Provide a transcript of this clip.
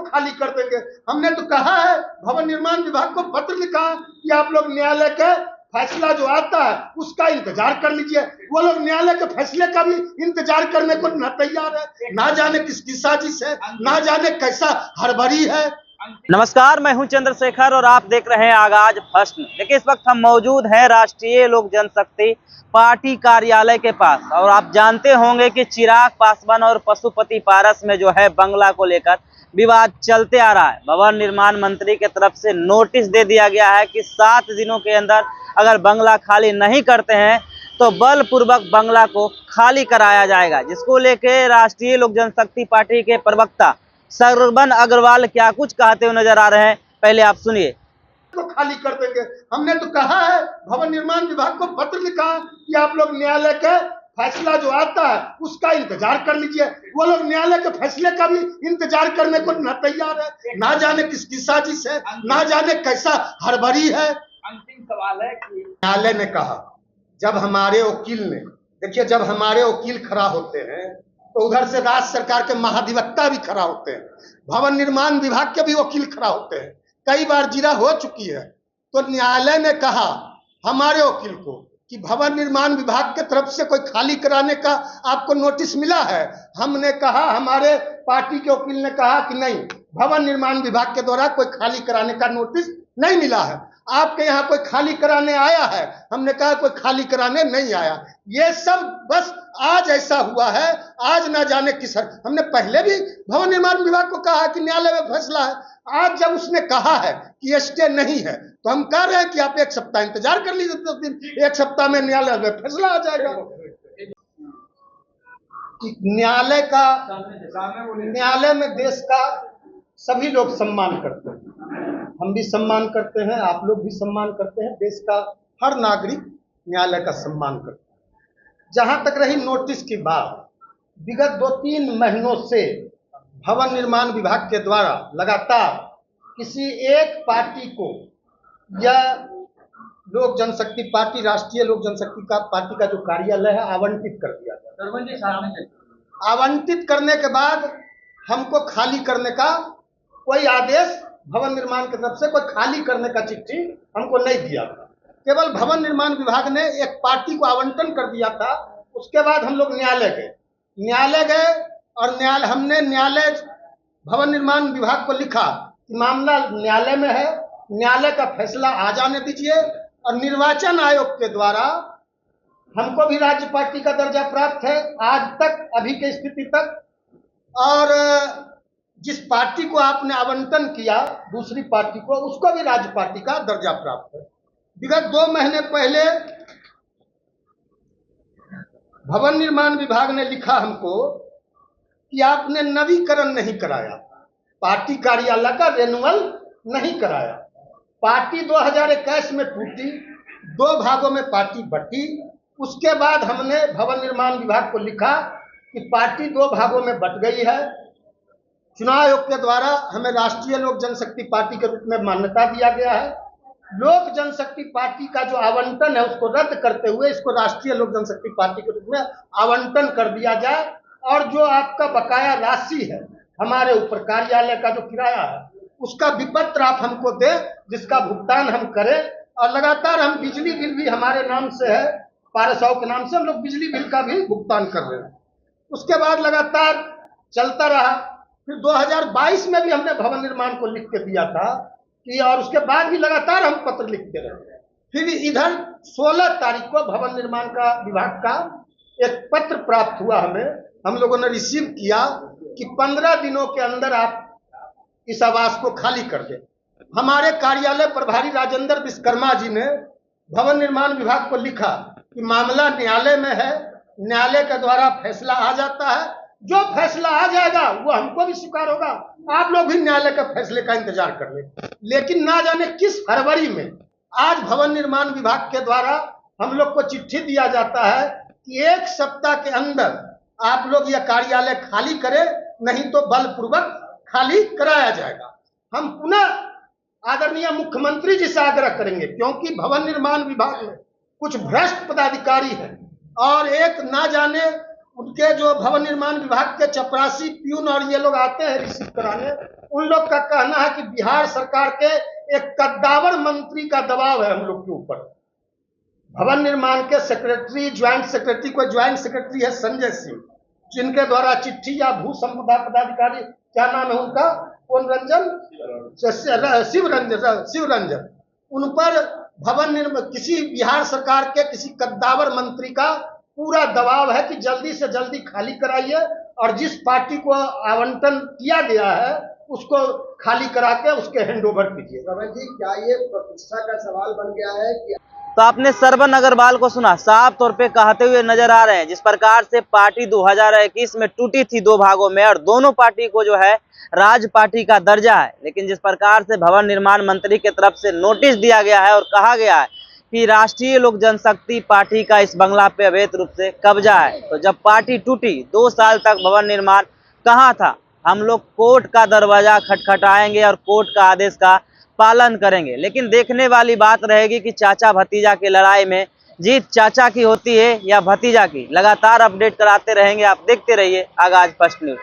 खाली कर देंगे। हमने तो कहा है, भवन निर्माण विभाग को पत्र लिखा कि आप लोग न्यायालय के फैसला जो आता है उसका इंतजार कर लीजिए। वो लोग न्यायालय के फैसले का भी इंतजार करने को न तैयार है। ना जाने किसकी साजिश है, ना जाने कैसा हड़बड़ी है। नमस्कार, मैं हूं चंद्रशेखर और आप देख रहे हैं आगाज फर्स्ट। देखिए, इस वक्त हम मौजूद हैं राष्ट्रीय लोक जनशक्ति पार्टी कार्यालय के पास और आप जानते होंगे कि चिराग पासवान और पशुपति पारस में जो है बंगला को लेकर विवाद चलते आ रहा है। भवन निर्माण मंत्री की तरफ से नोटिस दे दिया गया है कि 7 दिनों के अंदर अगर बंगला खाली नहीं करते हैं तो बलपूर्वक बंगला को खाली कराया जाएगा, जिसको लेके राष्ट्रीय लोक जनशक्ति पार्टी के प्रवक्ता श्रवण अग्रवाल क्या कुछ कहते हुए नजर आ रहे हैं। पहले आप सुनिए। को खाली कर देंगे। हमने तो कहा है, भवन निर्माण विभाग को पत्र लिखा कि आप लोग न्यायालय के फैसला जो आता है उसका इंतजार कर लीजिए। वो लोग न्यायालय के फैसले का भी इंतजार करने को न तैयार है। ना जाने किसकी साजिश है, ना जाने कैसा हड़बड़ी है। अंतिम सवाल है कि न्यायालय ने कहा, जब हमारे वकील ने, देखिए, जब हमारे वकील खड़ा होते हैं तो उधर से राज्य सरकार के महाधिवक्ता भी खड़ा होते हैं, भवन निर्माण विभाग के भी वकील खड़ा होते हैं। कई बार जिरा हो चुकी है। तो न्यायालय ने कहा हमारे वकील को कि भवन निर्माण विभाग के तरफ से कोई खाली कराने का आपको नोटिस मिला है? हमने कहा, हमारे पार्टी के वकील ने कहा कि नहीं, भवन निर्माण विभाग के द्वारा कोई खाली कराने का नोटिस नहीं मिला है। आपके यहाँ कोई खाली कराने आया है? हमने कहा कोई खाली कराने नहीं आया। ये सब बस आज ऐसा हुआ है, आज ना जाने किस। हमने पहले भी भवन निर्माण विभाग को कहा कि न्यायालय में फैसला है। आज जब उसने कहा है कि स्टे नहीं है तो हम कह रहे हैं कि आप 1 सप्ताह इंतजार कर लीजिए। 10 दिन, 1 सप्ताह में न्यायालय में फैसला आ जाएगा। न्यायालय में देश का सभी लोग सम्मान करते हैं, हम भी सम्मान करते हैं, आप लोग भी सम्मान करते हैं। देश का हर नागरिक न्यायालय का सम्मान करता है। जहां तक रही नोटिस की बात, विगत 2-3 महीनों से भवन निर्माण विभाग के द्वारा लगातार किसी एक पार्टी को या लोक जनशक्ति पार्टी, राष्ट्रीय लोक जनशक्ति का पार्टी का जो कार्यालय है आवंटित कर दिया गया। आवंटित करने के बाद हमको खाली करने का कोई आदेश भवन निर्माण की तरफ से, कोई खाली करने का चिट्ठी हमको नहीं दिया था। केवल भवन निर्माण विभाग ने एक पार्टी को आवंटन कर दिया था। उसके बाद हम लोग न्यायालय गए और हमने भवन निर्माण विभाग को लिखा कि मामला न्यायालय में है, न्यायालय का फैसला आ जाने दीजिए। और निर्वाचन आयोग के द्वारा हमको भी राज्य पार्टी का दर्जा प्राप्त है आज तक, अभी की स्थिति तक। और जिस पार्टी को आपने आवंटन किया दूसरी पार्टी को, उसको भी राज्य पार्टी का दर्जा प्राप्त है। विगत 2 महीने पहले भवन निर्माण विभाग ने लिखा हमको कि आपने नवीकरण नहीं कराया, पार्टी कार्यालय का रेन्युअल नहीं कराया। पार्टी 2021 में टूटी, 2 भागों में पार्टी बटी। उसके बाद हमने भवन निर्माण विभाग को लिखा कि पार्टी 2 भागों में बट गई है। चुनाव आयोग के द्वारा हमें राष्ट्रीय लोक जनशक्ति पार्टी के रूप में मान्यता दिया गया है। लोक जनशक्ति पार्टी का जो आवंटन है उसको रद्द करते हुए इसको राष्ट्रीय लोक जनशक्ति पार्टी के रूप में आवंटन कर दिया जाए। और जो आपका बकाया राशि है हमारे ऊपर, कार्यालय का जो किराया है, उसका विपत्र आप हमको दें, जिसका भुगतान हम करें। और लगातार हम बिजली बिल भी हमारे नाम से है, पारसाओं के नाम से हम लोग बिजली बिल का भी भुगतान कर रहे हैं। उसके बाद लगातार चलता रहा। फिर 2022 में भी हमने भवन निर्माण को लिख के दिया था कि, और उसके बाद भी लगातार हम पत्र लिखते रहे। फिर इधर 16 तारीख को भवन निर्माण का विभाग का एक पत्र प्राप्त हुआ हमें, हम लोगों ने रिसीव किया कि 15 दिनों के अंदर आप इस आवास को खाली कर दें। हमारे कार्यालय प्रभारी राजेंद्र विश्वकर्मा जी ने भवन निर्माण विभाग को लिखा कि मामला न्यायालय में है, न्यायालय के द्वारा फैसला आ जाता है, जो फैसला आ जाएगा वो हमको भी स्वीकार होगा, आप लोग भी न्यायालय के फैसले का इंतजार कर लें। लेकिन ना जाने किस फरवरी में आज भवन निर्माण विभाग के द्वारा हम लोग को चिट्ठी दिया जाता है कि 1 सप्ताह के अंदर आप लोग यह कार्यालय खाली करें, नहीं तो बलपूर्वक खाली कराया जाएगा। हम पुनः आदरणीय मुख्यमंत्री जी से आग्रह करेंगे, क्योंकि भवन निर्माण विभाग में कुछ भ्रष्ट पदाधिकारी हैं और एक ना जाने उनके जो भवन निर्माण विभाग के चपरासी प्यून और ये लोग आते हैं रिसीव कराने, उन लोग का कहना है कि बिहार सरकार के एक कद्दावर मंत्री का दबाव है हम लोग के ऊपर। भवन निर्माण के सेक्रेटरी, ज्वाइंट सेक्रेटरी, कोई ज्वाइंट सेक्रेटरी है संजय सिंह, जिनके द्वारा चिट्ठी या भू संपदा पदाधिकारी, क्या नाम है उनका, कौन रंजन, शिवरंजन, उन पर भवन निर्माण किसी बिहार सरकार के किसी कद्दावर मंत्री का पूरा दबाव है कि जल्दी से जल्दी खाली कराइए और जिस पार्टी को आवंटन किया गया है उसको खाली करा के उसके हैंडओवर कीजिए। रमन जी, क्या ये प्रतिष्ठा का सवाल बन गया है कि तो आपने श्रवण अग्रवाल को सुना, साफ तौर पे कहते हुए नजर आ रहे हैं जिस प्रकार से पार्टी 2021 में टूटी थी 2 भागों में और दोनों पार्टी को जो है राज पार्टी का दर्जा है, लेकिन जिस प्रकार से भवन निर्माण मंत्री की तरफ से नोटिस दिया गया है और कहा गया है कि राष्ट्रीय लोक जनशक्ति पार्टी का इस बंगला पे अवैध रूप से कब्जा है, तो जब पार्टी टूटी 2 साल तक भवन निर्माण कहाँ था। हम लोग कोर्ट का दरवाजा खटखटाएंगे और कोर्ट का आदेश का पालन करेंगे, लेकिन देखने वाली बात रहेगी कि चाचा भतीजा की लड़ाई में जीत चाचा की होती है या भतीजा की। लगातार अपडेट कराते रहेंगे, आप देखते रहिए आगाज फर्स्ट न्यूज।